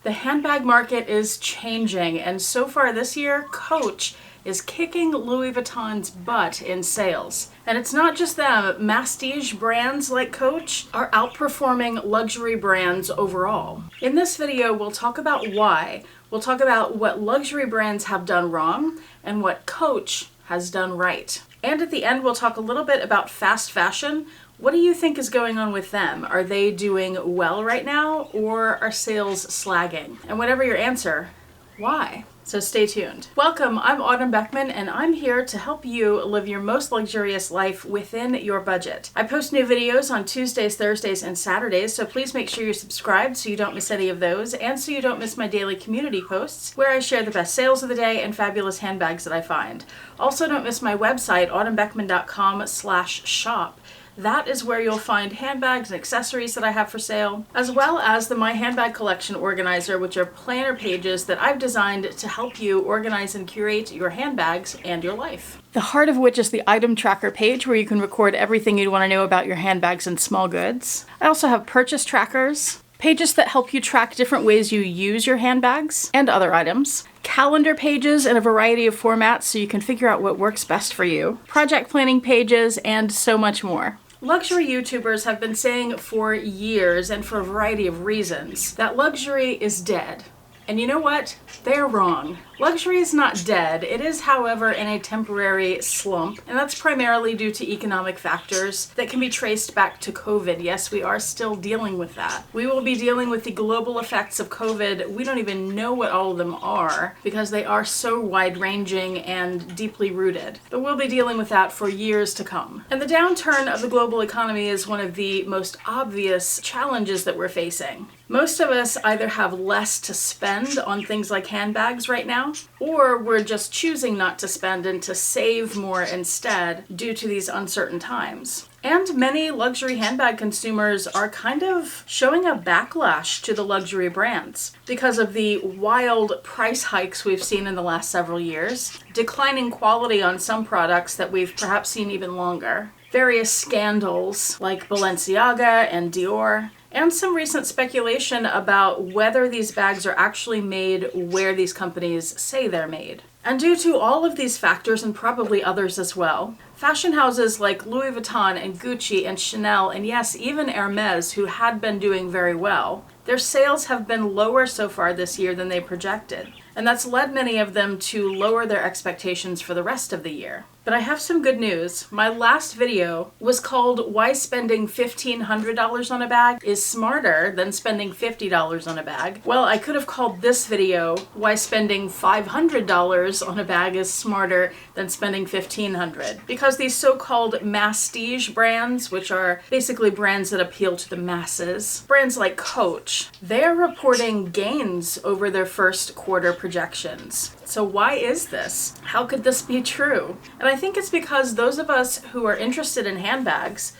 The handbag market is changing, and so far this year, Coach is kicking Louis Vuitton's butt in sales. And it's not just them. Masstige brands like Coach are outperforming luxury brands overall. In this video, we'll talk about why. We'll talk about what luxury brands have done wrong and what Coach has done right. And at the end, we'll talk a little bit about fast fashion. What do you think is going on with them? Are they doing well right now, or are sales slagging? And whatever your answer, why? So stay tuned. Welcome, I'm Autumn Beckman, and I'm here to help you live your most luxurious life within your budget. I post new videos on Tuesdays, Thursdays, and Saturdays, so please make sure you're subscribed so you don't miss any of those, and so you don't miss my daily community posts, where I share the best sales of the day and fabulous handbags that I find. Also, don't miss my website, autumnbeckman.com/shop. That is where you'll find handbags and accessories that I have for sale, as well as the My Handbag Collection Organizer, which are planner pages that I've designed to help you organize and curate your handbags and your life. The heart of which is the item tracker page, where you can record everything you'd want to know about your handbags and small goods. I also have purchase trackers, pages that help you track different ways you use your handbags and other items, calendar pages in a variety of formats so you can figure out what works best for you, project planning pages, and so much more. Luxury YouTubers have been saying for years, and for a variety of reasons, that luxury is dead. And you know what? They're wrong. Luxury is not dead. It is, however, in a temporary slump, and that's primarily due to economic factors that can be traced back to COVID. Yes, we are still dealing with that. We will be dealing with the global effects of COVID. We don't even know what all of them are because they are so wide-ranging and deeply rooted. But we'll be dealing with that for years to come. And the downturn of the global economy is one of the most obvious challenges that we're facing. Most of us either have less to spend on things like handbags right now, or we're just choosing not to spend and to save more instead due to these uncertain times. And many luxury handbag consumers are kind of showing a backlash to the luxury brands because of the wild price hikes we've seen in the last several years, declining quality on some products that we've perhaps seen even longer, various scandals like Balenciaga and Dior, and some recent speculation about whether these bags are actually made where these companies say they're made. And due to all of these factors, and probably others as well, fashion houses like Louis Vuitton and Gucci and Chanel, and yes, even Hermes, who had been doing very well, their sales have been lower so far this year than they projected. And that's led many of them to lower their expectations for the rest of the year. But I have some good news. My last video was called Why Spending $1,500 on a Bag is Smarter Than Spending $50 on a Bag. Well, I could have called this video Why Spending $500 on a Bag is Smarter Than Spending $1,500. Because these so-called masstige brands, which are basically brands that appeal to the masses, brands like Coach, they're reporting gains over their first quarter projections. So why is this? How could this be true? And I think it's because those of us who are interested in handbags,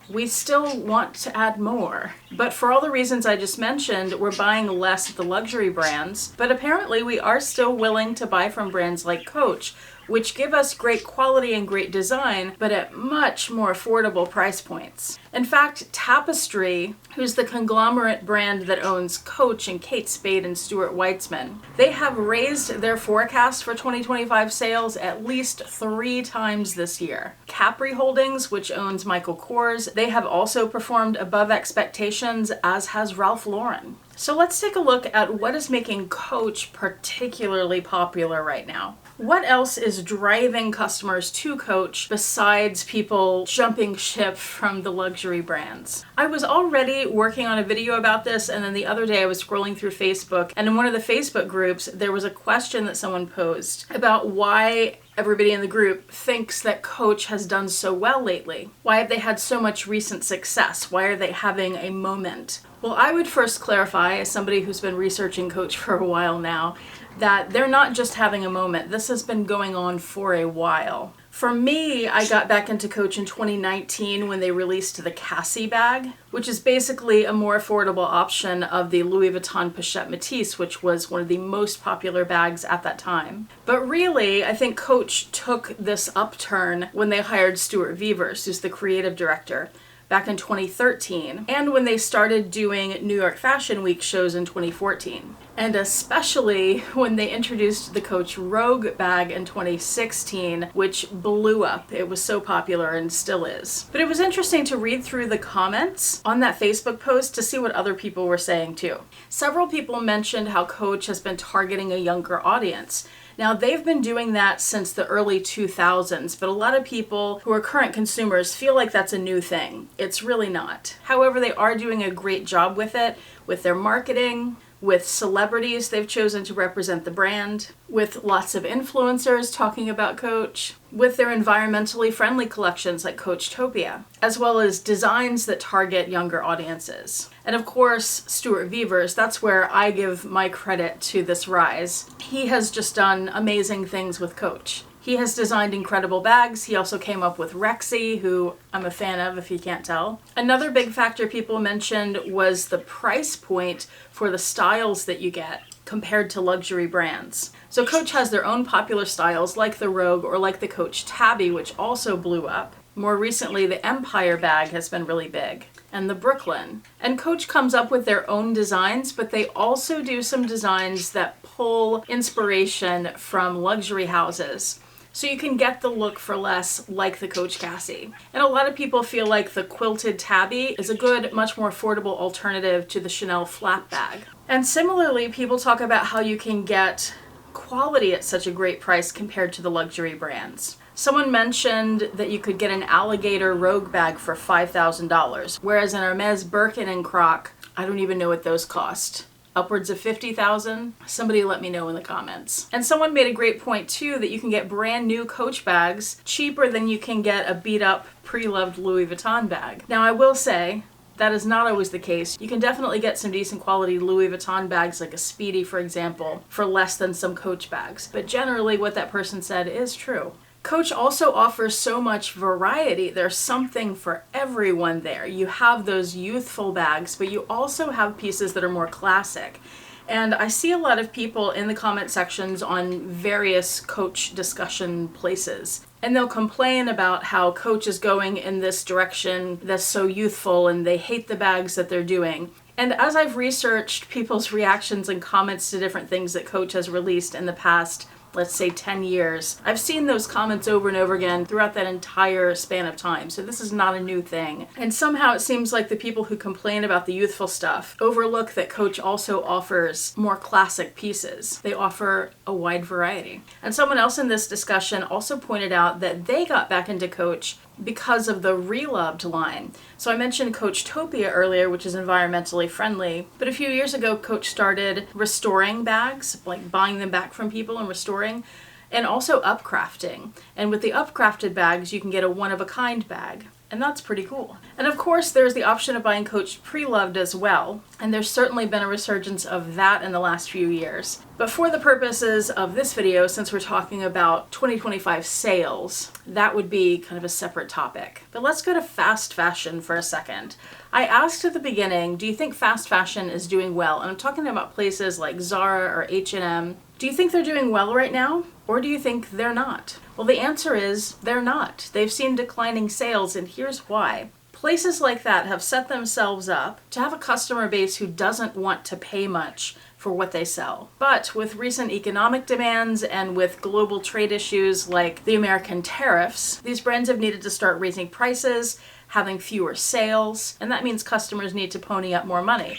we still want to add more. But for all the reasons I just mentioned, we're buying less of the luxury brands, but apparently we are still willing to buy from brands like Coach, which give us great quality and great design, but at much more affordable price points. In fact, Tapestry, who's the conglomerate brand that owns Coach and Kate Spade and Stuart Weitzman, they have raised their forecast for 2025 sales at least 3 times this year. Capri Holdings, which owns Michael Kors, they have also performed above expectations, as has Ralph Lauren. So let's take a look at what is making Coach particularly popular right now. What else is driving customers to Coach besides people jumping ship from the luxury brands? I was already working on a video about this, and then the other day I was scrolling through Facebook, and in one of the Facebook groups there was a question that someone posed about why everybody in the group thinks that Coach has done so well lately. Why have they had so much recent success? Why are they having a moment? Well, I would first clarify, as somebody who's been researching Coach for a while now, that they're not just having a moment. This has been going on for a while. For me, I got back into Coach in 2019 when they released the Cassie bag, which is basically a more affordable option of the Louis Vuitton Pochette Métis, which was one of the most popular bags at that time. But really, I think Coach took this upturn when they hired Stuart Vevers, who's the creative director, back in 2013, and when they started doing New York Fashion Week shows in 2014. And especially when they introduced the Coach Rogue bag in 2016, which blew up. It was so popular and still is. But it was interesting to read through the comments on that Facebook post to see what other people were saying too. Several people mentioned how Coach has been targeting a younger audience. Now, they've been doing that since the early 2000s, but a lot of people who are current consumers feel like that's a new thing. It's really not. However, they are doing a great job with it, with their marketing, with celebrities they've chosen to represent the brand, with lots of influencers talking about Coach, with their environmentally friendly collections like Coachtopia, as well as designs that target younger audiences. And of course, Stuart Vevers, that's where I give my credit to this rise. He has just done amazing things with Coach. He has designed incredible bags. He also came up with Rexy, who I'm a fan of if you can't tell. Another big factor people mentioned was the price point for the styles that you get compared to luxury brands. So Coach has their own popular styles like the Rogue or like the Coach Tabby, which also blew up. More recently, the Empire bag has been really big, and the Brooklyn. And Coach comes up with their own designs, but they also do some designs that pull inspiration from luxury houses. So you can get the look for less, like the Coach Cassie. And a lot of people feel like the quilted tabby is a good, much more affordable alternative to the Chanel flap bag. And similarly, people talk about how you can get quality at such a great price compared to the luxury brands. Someone mentioned that you could get an alligator Rogue bag for $5,000, whereas an Hermes Birkin and Croc, I don't even know what those cost. Upwards of $50,000? Somebody let me know in the comments. And someone made a great point too, that you can get brand new Coach bags cheaper than you can get a beat up Preloved Louis Vuitton bag. Now I will say, that is not always the case. You can definitely get some decent quality Louis Vuitton bags, like a Speedy for example, for less than some Coach bags. But generally what that person said is true. Coach also offers so much variety. There's something for everyone there. You have those youthful bags, but you also have pieces that are more classic. And I see a lot of people in the comment sections on various Coach discussion places. And they'll complain about how Coach is going in this direction that's so youthful and they hate the bags that they're doing. And as I've researched people's reactions and comments to different things that Coach has released in the past, let's say 10 years. I've seen those comments over and over again throughout that entire span of time, so this is not a new thing. And somehow it seems like the people who complain about the youthful stuff overlook that Coach also offers more classic pieces. They offer a wide variety. And someone else in this discussion also pointed out that they got back into Coach because of the Preloved line. So I mentioned Coachtopia earlier, which is environmentally friendly, but a few years ago Coach started restoring bags, like buying them back from people and restoring, and also upcrafting. And with the upcrafted bags you can get a one-of-a-kind bag. And that's pretty cool. And of course, there's the option of buying Coach Preloved as well. And there's certainly been a resurgence of that in the last few years. But for the purposes of this video, since we're talking about 2025 sales, that would be kind of a separate topic. But let's go to fast fashion for a second. I asked at the beginning, do you think fast fashion is doing well? And I'm talking about places like Zara or H&M. Do you think they're doing well right now? Or do you think they're not? Well, the answer is they're not. They've seen declining sales, and here's why. Places like that have set themselves up to have a customer base who doesn't want to pay much for what they sell. But with recent economic demands and with global trade issues like the American tariffs, these brands have needed to start raising prices, having fewer sales, and that means customers need to pony up more money.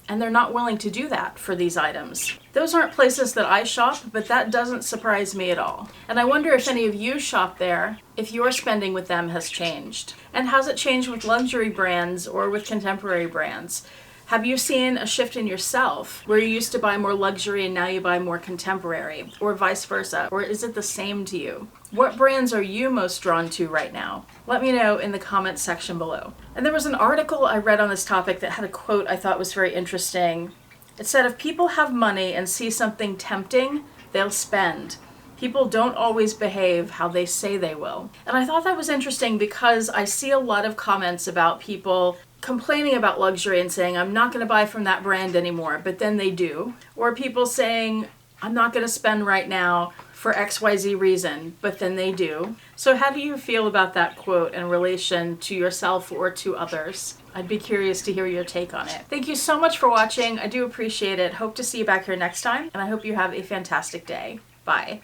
And they're not willing to do that for these items. Those aren't places that I shop, but that doesn't surprise me at all. And I wonder if any of you shop there, if your spending with them has changed. And has it changed with luxury brands or with contemporary brands? Have you seen a shift in yourself where you used to buy more luxury and now you buy more contemporary, or vice versa? Or is it the same to you? What brands are you most drawn to right now? Let me know in the comments section below. And there was an article I read on this topic that had a quote I thought was very interesting. It said, if people have money and see something tempting, they'll spend. People don't always behave how they say they will. And I thought that was interesting because I see a lot of comments about people complaining about luxury and saying, I'm not going to buy from that brand anymore, but then they do. Or people saying, I'm not going to spend right now for XYZ reason, but then they do. So how do you feel about that quote in relation to yourself or to others? I'd be curious to hear your take on it. Thank you so much for watching. I do appreciate it. Hope to see you back here next time, and I hope you have a fantastic day. Bye.